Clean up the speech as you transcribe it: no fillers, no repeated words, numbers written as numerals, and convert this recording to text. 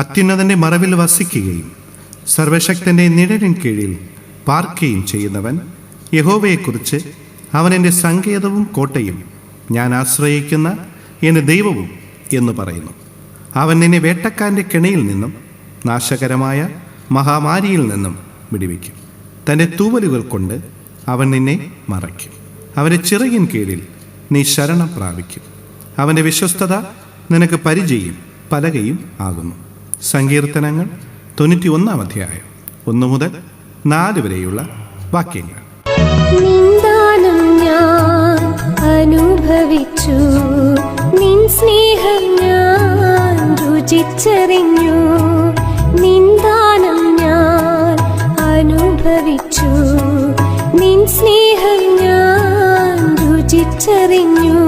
അത്യുന്നതൻ്റെ മറവിൽ വസിക്കുകയും സർവശക്തൻ്റെ നിഴലിൻ കീഴിൽ പാർക്കുകയും ചെയ്യുന്നവൻ യഹോവയെക്കുറിച്ച് അവൻ എൻ്റെ സങ്കേതവും കോട്ടയും ഞാൻ ആശ്രയിക്കുന്ന എൻ്റെ ദൈവവും എന്ന് പറയുന്നു. അവൻ നിന്നെ വേട്ടക്കാരൻ്റെ കെണിയിൽ നിന്നും നാശകരമായ മഹാമാരിയിൽ നിന്നും വിടുവിക്കും. തൻ്റെ തൂവലുകൾ കൊണ്ട് അവൻ നിന്നെ മറയ്ക്കും. അവൻ്റെ ചിറകിൻ കീഴിൽ നീ ശരണം പ്രാപിക്കും. അവൻ്റെ വിശ്വസ്തത നിനക്ക് പരിചയും പലകയും ആകുന്നു. സങ്കീർത്തനങ്ങൾ 91 അധ്യായം 1 മുതൽ 4 വരെയുള്ള വാക്യങ്ങൾ. നിന്ദാനം ഞാൻ അനുഭവിച്ചു, നിൻ സ്നേഹം ഞാൻ രുചിച്ചറിഞ്ഞു. നിന്ദാനം ഞാൻ അനുഭവിച്ചു, നിൻ സ്നേഹം ഞാൻ രുചിച്ചറിഞ്ഞു.